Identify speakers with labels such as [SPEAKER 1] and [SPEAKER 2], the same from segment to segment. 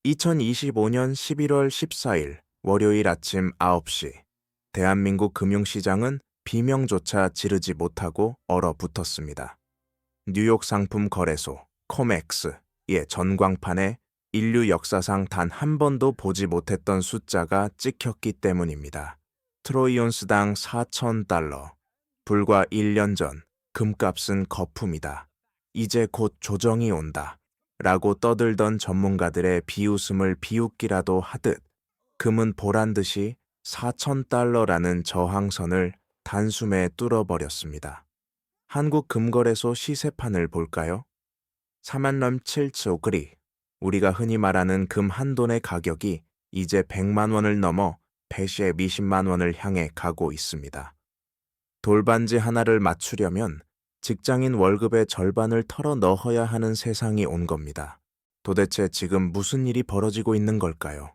[SPEAKER 1] 2025년 11월 14일 월요일 아침 9시 대한민국 금융시장은 비명조차 지르지 못하고 얼어붙었습니다. 뉴욕 상품 거래소 코멕스의 전광판에 인류 역사상 단 한 번도 보지 못했던 숫자가 찍혔기 때문입니다. 트로이 온스당 4,000달러. 불과 1년 전 금값은 거품이다. 이제 곧 조정이 온다. 라고 떠들던 전문가들의 비웃음을 비웃기라도 하듯 금은 보란듯이 4,000달러라는 저항선을 단숨에 뚫어버렸습니다. 한국금거래소 시세판을 볼까요? 4만7초 그리 우리가 흔히 말하는 금 한 돈의 가격이 이제 100만 원을 넘어 배시의 20만 원을 향해 가고 있습니다. 돌반지 하나를 맞추려면 직장인 월급의 절반을 털어 넣어야 하는 세상이 온 겁니다. 도대체 지금 무슨 일이 벌어지고 있는 걸까요?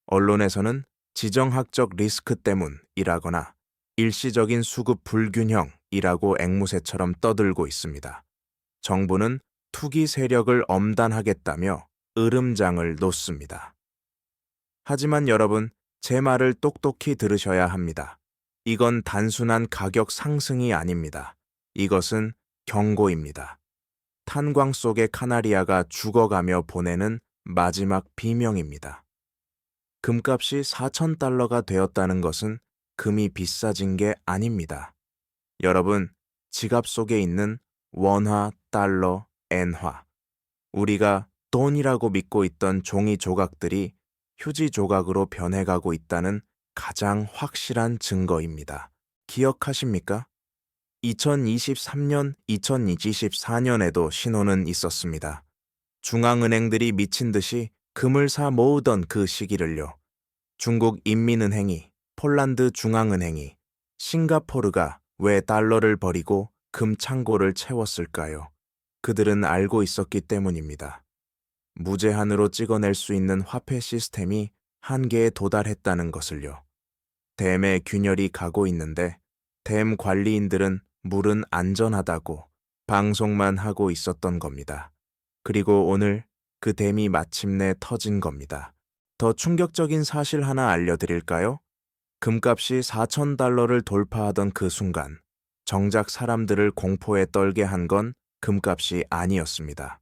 [SPEAKER 1] 언론에서는 지정학적 리스크 때문이라거나 일시적인 수급 불균형이라고 앵무새처럼 떠들고 있습니다. 정부는 투기 세력을 엄단하겠다며 으름장을 놓습니다. 하지만 여러분, 제 말을 똑똑히 들으셔야 합니다. 이건 단순한 가격 상승이 아닙니다. 이것은 경고입니다. 탄광 속의 카나리아가 죽어가며 보내는 마지막 비명입니다. 금값이 4,000달러가 되었다는 것은 금이 비싸진 게 아닙니다. 여러분, 지갑 속에 있는 원화, 달러, 엔화, 우리가 돈이라고 믿고 있던 종이 조각들이 휴지 조각으로 변해가고 있다는 가장 확실한 증거입니다. 기억하십니까? 2023년, 2024년에도 신호는 있었습니다. 중앙은행들이 미친 듯이 금을 사 모으던 그 시기를요. 중국 인민은행이, 폴란드 중앙은행이, 싱가포르가 왜 달러를 버리고 금 창고를 채웠을까요? 그들은 알고 있었기 때문입니다. 무제한으로 찍어낼 수 있는 화폐 시스템이 한계에 도달했다는 것을요. 댐에 균열이 가고 있는데 댐 관리인들은 물은 안전하다고 방송만 하고 있었던 겁니다. 그리고 오늘 그 댐이 마침내 터진 겁니다. 더 충격적인 사실 하나 알려드릴까요? 금값이 4,000달러를 돌파하던 그 순간 정작 사람들을 공포에 떨게 한 건 금값이 아니었습니다.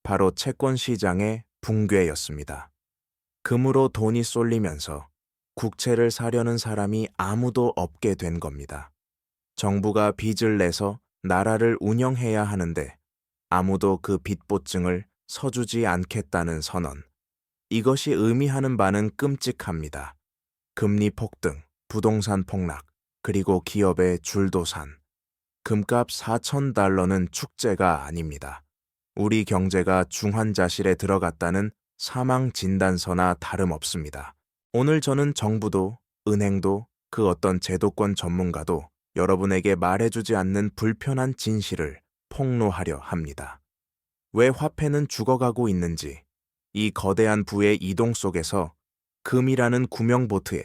[SPEAKER 1] 바로 채권 시장의 붕괴였습니다. 금으로 돈이 쏠리면서 국채를 사려는 사람이 아무도 없게 된 겁니다. 정부가 빚을 내서 나라를 운영해야 하는데 아무도 그 빚 보증을 서주지 않겠다는 선언. 이것이 의미하는 바는 끔찍합니다. 금리 폭등, 부동산 폭락, 그리고 기업의 줄도산. 금값 4,000달러는 축제가 아닙니다. 우리 경제가 중환자실에 들어갔다는 사망 진단서나 다름없습니다. 오늘 저는 정부도, 은행도, 그 어떤 제도권 전문가도 여러분에게 말해주지 않는 불편한 진실을 폭로하려 합니다. 왜 화폐는 죽어가고 있는지, 이 거대한 부의 이동 속에서 금이라는 구명보트에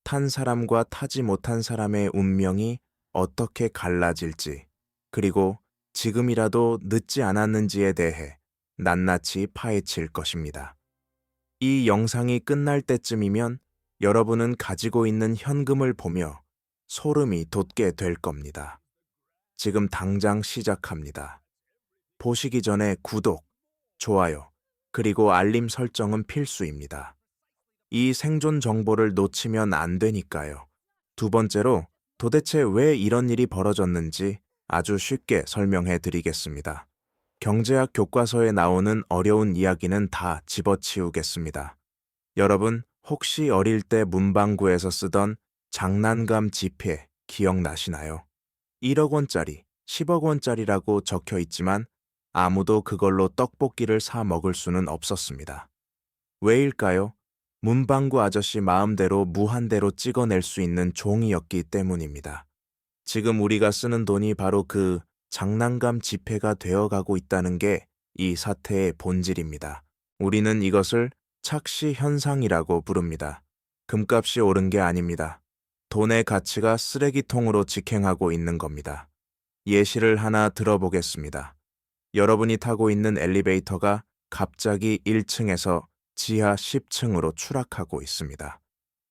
[SPEAKER 1] 탄 사람과 타지 못한 사람의 운명이 어떻게 갈라질지, 그리고 지금이라도 늦지 않았는지에 대해 낱낱이 파헤칠 것입니다. 이 영상이 끝날 때쯤이면 여러분은 가지고 있는 현금을 보며 소름이 돋게 될 겁니다. 지금 당장 시작합니다. 보시기 전에 구독, 좋아요, 그리고 알림 설정은 필수입니다. 이 생존 정보를 놓치면 안 되니까요. 두 번째로, 도대체 왜 이런 일이 벌어졌는지 아주 쉽게 설명해 드리겠습니다. 경제학 교과서에 나오는 어려운 이야기는 다 집어치우겠습니다. 여러분, 혹시 어릴 때 문방구에서 쓰던 장난감 지폐 기억나시나요? 1억 원짜리, 10억 원짜리라고 적혀 있지만 아무도 그걸로 떡볶이를 사 먹을 수는 없었습니다. 왜일까요? 문방구 아저씨 마음대로 무한대로 찍어낼 수 있는 종이였기 때문입니다. 지금 우리가 쓰는 돈이 바로 그 장난감 지폐가 되어가고 있다는 게 이 사태의 본질입니다. 우리는 이것을 착시 현상이라고 부릅니다. 금값이 오른 게 아닙니다. 돈의 가치가 쓰레기통으로 직행하고 있는 겁니다. 예시를 하나 들어보겠습니다. 여러분이 타고 있는 엘리베이터가 갑자기 1층에서 지하 10층으로 추락하고 있습니다.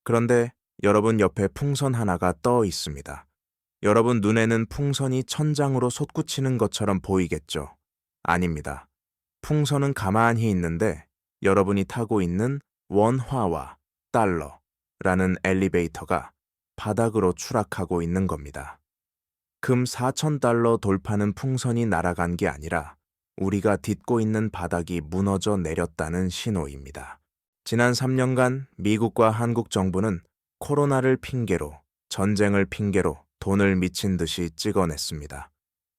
[SPEAKER 1] 그런데 여러분 옆에 풍선 하나가 떠 있습니다. 여러분 눈에는 풍선이 천장으로 솟구치는 것처럼 보이겠죠? 아닙니다. 풍선은 가만히 있는데 여러분이 타고 있는 원화와 달러라는 엘리베이터가 바닥으로 추락하고 있는 겁니다. 금 4,000달러 돌파는 풍선이 날아간 게 아니라 우리가 딛고 있는 바닥이 무너져 내렸다는 신호입니다. 지난 3년간 미국과 한국 정부는 코로나를 핑계로, 전쟁을 핑계로 돈을 미친 듯이 찍어냈습니다.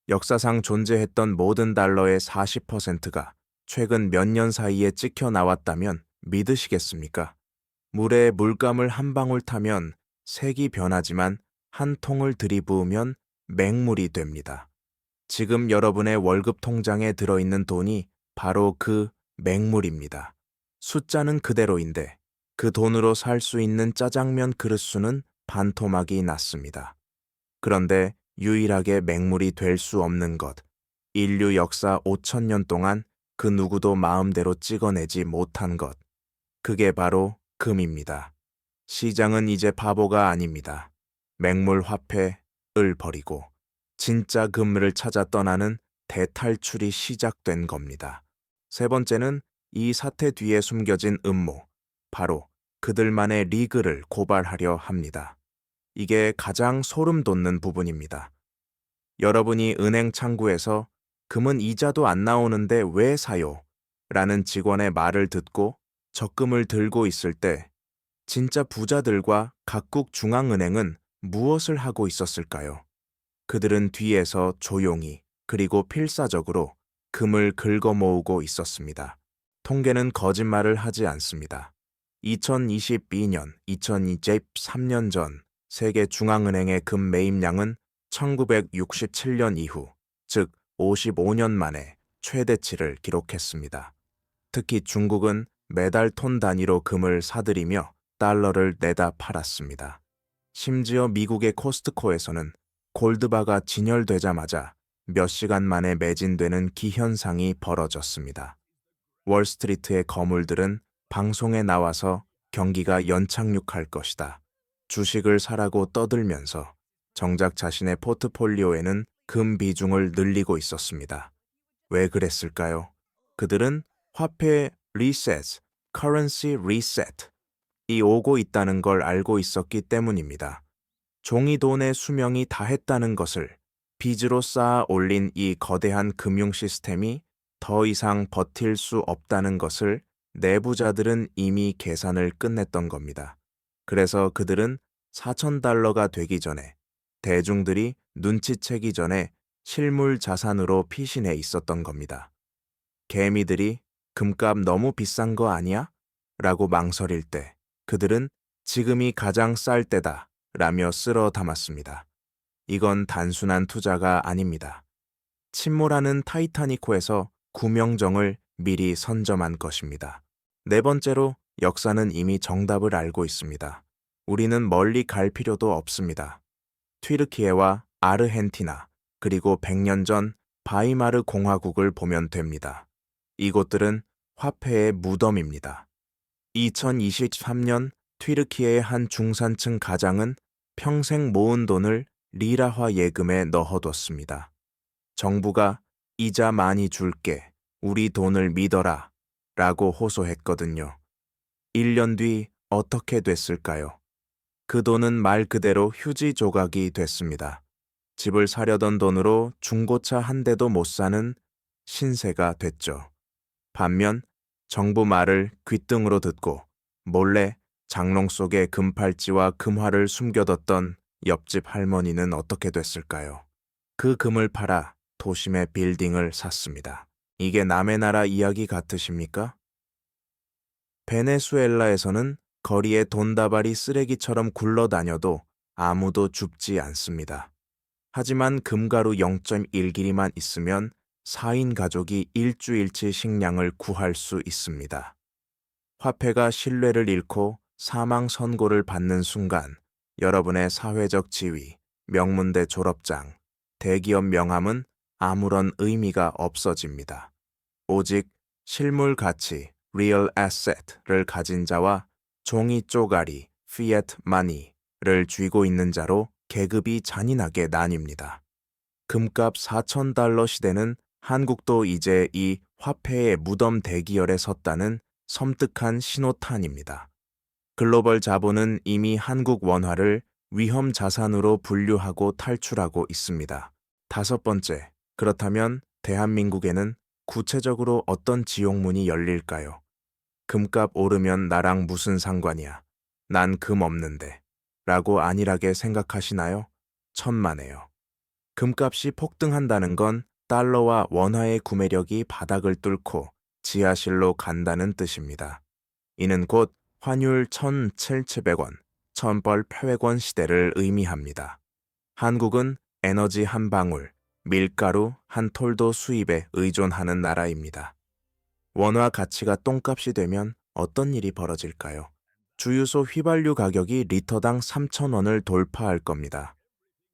[SPEAKER 1] 역사상 존재했던 모든 달러의 40%가 최근 몇 년 사이에 찍혀 나왔다면 믿으시겠습니까? 물에 물감을 한 방울 타면 색이 변하지만 한 통을 들이부으면 맹물이 됩니다. 지금 여러분의 월급 통장에 들어있는 돈이 바로 그 맹물입니다. 숫자는 그대로인데 그 돈으로 살 수 있는 짜장면 그릇 수는 반토막이 났습니다. 그런데 유일하게 맹물이 될 수 없는 것, 인류 역사 5,000년 동안 그 누구도 마음대로 찍어내지 못한 것, 그게 바로 금입니다. 시장은 이제 바보가 아닙니다. 맹물 화폐를 버리고 진짜 금을 찾아 떠나는 대탈출이 시작된 겁니다. 세 번째는 이 사태 뒤에 숨겨진 음모, 바로 그들만의 리그를 고발하려 합니다. 이게 가장 소름 돋는 부분입니다. 여러분이 은행 창구에서 금은 이자도 안 나오는데 왜 사요? 라는 직원의 말을 듣고 적금을 들고 있을 때 진짜 부자들과 각국 중앙은행은 무엇을 하고 있었을까요? 그들은 뒤에서 조용히 그리고 필사적으로 금을 긁어 모으고 있었습니다. 통계는 거짓말을 하지 않습니다. 2022년, 2023년 전 세계 중앙은행의 금 매입량은 1967년 이후, 즉 55년 만에 최대치를 기록했습니다. 특히 중국은 매달 톤 단위로 금을 사들이며 달러를 내다 팔았습니다. 심지어 미국의 코스트코에서는 골드바가 진열되자마자 몇 시간 만에 매진되는 기현상이 벌어졌습니다. 월스트리트의 거물들은 방송에 나와서 경기가 연착륙할 것이다. 주식을 사라고 떠들면서 정작 자신의 포트폴리오에는 금 비중을 늘리고 있었습니다. 왜 그랬을까요? 그들은 화폐 리셋, currency reset이 오고 있다는 걸 알고 있었기 때문입니다. 종이돈의 수명이 다했다는 것을, 빚으로 쌓아 올린 이 거대한 금융 시스템이 더 이상 버틸 수 없다는 것을 내부자들은 이미 계산을 끝냈던 겁니다. 그래서 그들은 4,000달러가 되기 전에, 대중들이 눈치채기 전에 실물 자산으로 피신해 있었던 겁니다. 개미들이 금값 너무 비싼 거 아니야? 라고 망설일 때 그들은 지금이 가장 쌀 때다 라며 쓸어 담았습니다. 이건 단순한 투자가 아닙니다. 침몰하는 타이타니코에서 구명정을 미리 선점한 것입니다. 네 번째로 역사는 이미 정답을 알고 있습니다. 우리는 멀리 갈 필요도 없습니다. 튀르키예와 아르헨티나, 그리고 100년 전 바이마르 공화국을 보면 됩니다. 이곳들은 화폐의 무덤입니다. 2023년 튀르키예의 한 중산층 가장은 평생 모은 돈을 리라화 예금에 넣어뒀습니다. 정부가 이자 많이 줄게, 우리 돈을 믿어라 라고 호소했거든요. 1년 뒤 어떻게 됐을까요? 그 돈은 말 그대로 휴지 조각이 됐습니다. 집을 사려던 돈으로 중고차 한 대도 못 사는 신세가 됐죠. 반면 정부 말을 귓등으로 듣고 몰래 장롱 속에 금팔찌와 금화를 숨겨뒀던 옆집 할머니는 어떻게 됐을까요? 그 금을 팔아 도심의 빌딩을 샀습니다. 이게 남의 나라 이야기 같으십니까? 베네수엘라에서는 거리에 돈다발이 쓰레기처럼 굴러다녀도 아무도 줍지 않습니다. 하지만 금가루 0.1g만 있으면 4인 가족이 일주일치 식량을 구할 수 있습니다. 화폐가 신뢰를 잃고 사망 선고를 받는 순간 여러분의 사회적 지위, 명문대 졸업장, 대기업 명함은 아무런 의미가 없어집니다. 오직 실물 가치, real asset를 가진 자와 종이 쪼가리, fiat money를 쥐고 있는 자로 계급이 잔인하게 나뉩니다. 금값 4,000달러 시대는 한국도 이제 이 화폐의 무덤 대기열에 섰다는 섬뜩한 신호탄입니다. 글로벌 자본은 이미 한국 원화를 위험 자산으로 분류하고 탈출하고 있습니다. 다섯 번째, 그렇다면 대한민국에는 구체적으로 어떤 지옥문이 열릴까요? 금값 오르면 나랑 무슨 상관이야? 난 금 없는데. 라고 안일하게 생각하시나요? 천만에요. 금값이 폭등한다는 건 달러와 원화의 구매력이 바닥을 뚫고 지하실로 간다는 뜻입니다. 이는 곧 환율 1,700원, 1,800원 시대를 의미합니다. 한국은 에너지 한 방울, 밀가루 한 톨도 수입에 의존하는 나라입니다. 원화 가치가 똥값이 되면 어떤 일이 벌어질까요? 주유소 휘발유 가격이 리터당 3,000원을 돌파할 겁니다.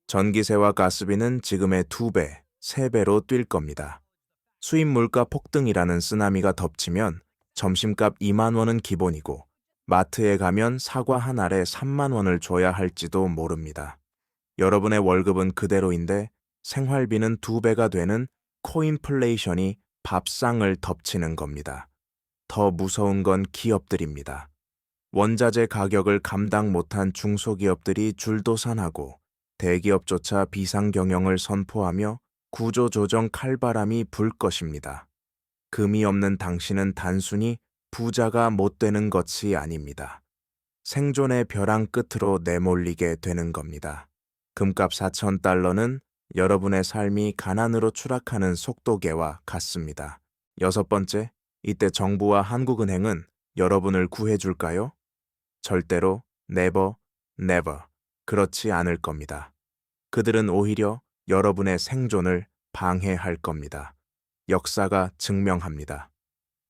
[SPEAKER 1] 전기세와 가스비는 지금의 2배, 3배로 뛸 겁니다. 수입 물가 폭등이라는 쓰나미가 덮치면 점심값 2만 원은 기본이고 마트에 가면 사과 한 알에 3만 원을 줘야 할지도 모릅니다. 여러분의 월급은 그대로인데 생활비는 2배가 되는 코인플레이션이 밥상을 덮치는 겁니다. 더 무서운 건 기업들입니다. 원자재 가격을 감당 못한 중소기업들이 줄도산하고 대기업조차 비상경영을 선포하며 구조조정 칼바람이 불 것입니다. 금이 없는 당신은 단순히 부자가 못 되는 것이 아닙니다. 생존의 벼랑 끝으로 내몰리게 되는 겁니다. 금값 4,000달러는 여러분의 삶이 가난으로 추락하는 속도계와 같습니다. 여섯 번째, 이때 정부와 한국은행은 여러분을 구해줄까요? 절대로 never, never 그렇지 않을 겁니다. 그들은 오히려 여러분의 생존을 방해할 겁니다. 역사가 증명합니다.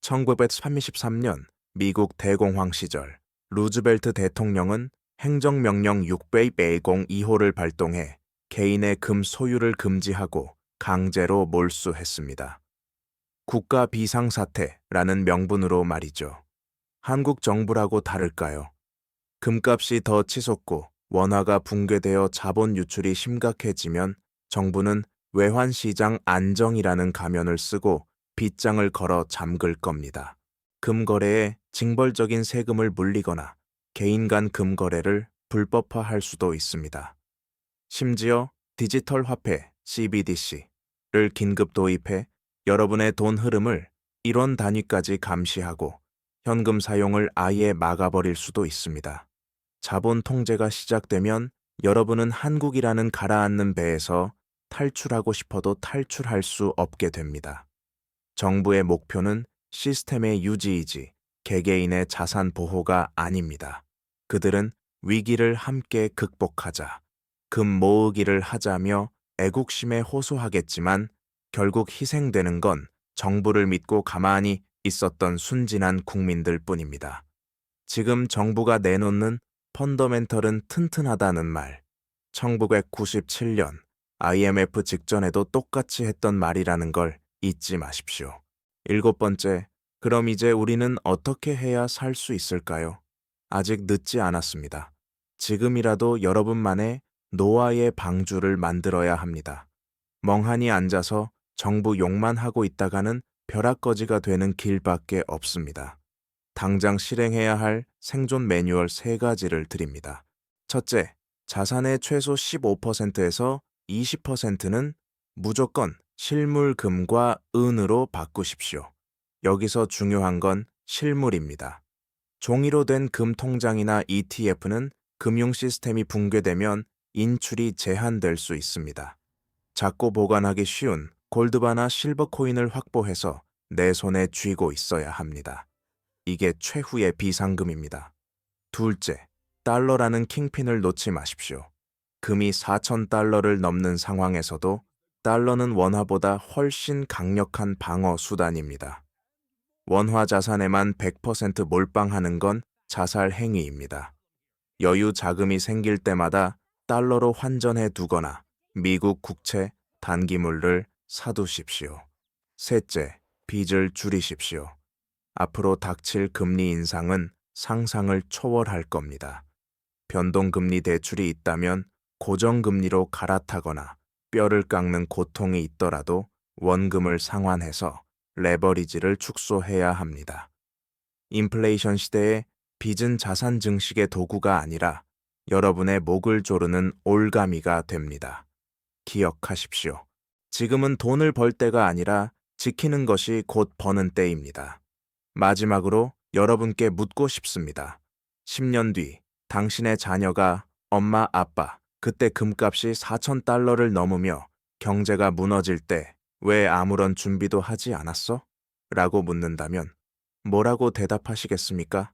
[SPEAKER 1] 1933년 미국 대공황 시절 루즈벨트 대통령은 행정명령 600-2호를 발동해 개인의 금 소유를 금지하고 강제로 몰수했습니다. 국가 비상사태라는 명분으로 말이죠. 한국 정부라고 다를까요? 금값이 더 치솟고 원화가 붕괴되어 자본 유출이 심각해지면 정부는 외환시장 안정이라는 가면을 쓰고 빗장을 걸어 잠글 겁니다. 금거래에 징벌적인 세금을 물리거나 개인 간 금거래를 불법화할 수도 있습니다. 심지어 디지털 화폐 CBDC를 긴급 도입해 여러분의 돈 흐름을 1원 단위까지 감시하고 현금 사용을 아예 막아버릴 수도 있습니다. 자본 통제가 시작되면 여러분은 한국이라는 가라앉는 배에서 탈출하고 싶어도 탈출할 수 없게 됩니다. 정부의 목표는 시스템의 유지이지 개개인의 자산 보호가 아닙니다. 그들은 위기를 함께 극복하자, 금 모으기를 하자며 애국심에 호소하겠지만 결국 희생되는 건 정부를 믿고 가만히 있었던 순진한 국민들 뿐입니다. 지금 정부가 내놓는 펀더멘털은 튼튼하다는 말, 1997년 IMF 직전에도 똑같이 했던 말이라는 걸 잊지 마십시오. 일곱 번째, 그럼 이제 우리는 어떻게 해야 살 수 있을까요? 아직 늦지 않았습니다. 지금이라도 여러분만의 노아의 방주를 만들어야 합니다. 멍하니 앉아서 정부 욕만 하고 있다가는 벼락거지가 되는 길밖에 없습니다. 당장 실행해야 할 생존 매뉴얼 3가지를 드립니다. 첫째, 자산의 최소 15%에서 20%는 무조건 실물 금과 은으로 바꾸십시오. 여기서 중요한 건 실물입니다. 종이로 된 금 통장이나 ETF는 금융 시스템이 붕괴되면 인출이 제한될 수 있습니다. 작고 보관하기 쉬운 골드바나 실버 코인을 확보해서 내 손에 쥐고 있어야 합니다. 이게 최후의 비상금입니다. 둘째, 달러라는 킹핀을 놓지 마십시오. 금이 4,000달러를 넘는 상황에서도 달러는 원화보다 훨씬 강력한 방어 수단입니다. 원화 자산에만 100% 몰빵하는 건 자살 행위입니다. 여유 자금이 생길 때마다 달러로 환전해 두거나 미국 국채, 단기물을 사두십시오. 셋째, 빚을 줄이십시오. 앞으로 닥칠 금리 인상은 상상을 초월할 겁니다. 변동금리 대출이 있다면 고정금리로 갈아타거나 뼈를 깎는 고통이 있더라도 원금을 상환해서 레버리지를 축소해야 합니다. 인플레이션 시대에 빚은 자산 증식의 도구가 아니라 여러분의 목을 조르는 올가미가 됩니다. 기억하십시오. 지금은 돈을 벌 때가 아니라 지키는 것이 곧 버는 때입니다. 마지막으로 여러분께 묻고 싶습니다. 10년 뒤 당신의 자녀가 엄마, 아빠, 그때 금값이 $4,000를 넘으며 경제가 무너질 때 왜 아무런 준비도 하지 않았어? 라고 묻는다면 뭐라고 대답하시겠습니까?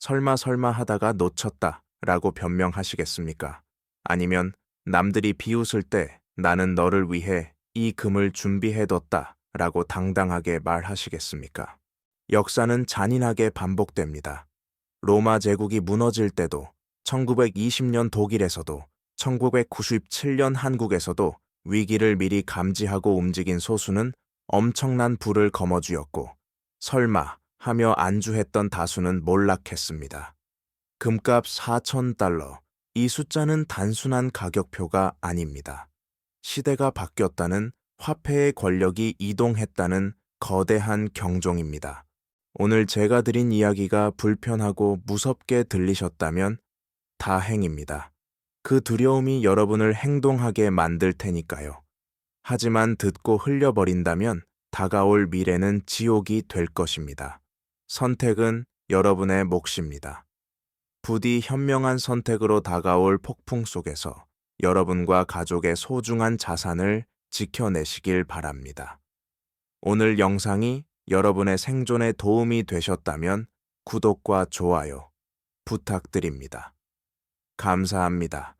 [SPEAKER 1] 설마 하다가 놓쳤다 라고 변명하시겠습니까? 아니면 남들이 비웃을 때 나는 너를 위해 이 금을 준비해뒀다 라고 당당하게 말하시겠습니까? 역사는 잔인하게 반복됩니다. 로마 제국이 무너질 때도, 1920년 독일에서도, 1997년 한국에서도 위기를 미리 감지하고 움직인 소수는 엄청난 부를 거머쥐었고, 설마 하며 안주했던 다수는 몰락했습니다. 금값 $4,000, 이 숫자는 단순한 가격표가 아닙니다. 시대가 바뀌었다는, 화폐의 권력이 이동했다는 거대한 경종입니다. 오늘 제가 드린 이야기가 불편하고 무섭게 들리셨다면 다행입니다. 그 두려움이 여러분을 행동하게 만들 테니까요. 하지만 듣고 흘려버린다면 다가올 미래는 지옥이 될 것입니다. 선택은 여러분의 몫입니다. 부디 현명한 선택으로 다가올 폭풍 속에서 여러분과 가족의 소중한 자산을 지켜내시길 바랍니다. 오늘 영상이 여러분의 생존에 도움이 되셨다면 구독과 좋아요 부탁드립니다. 감사합니다.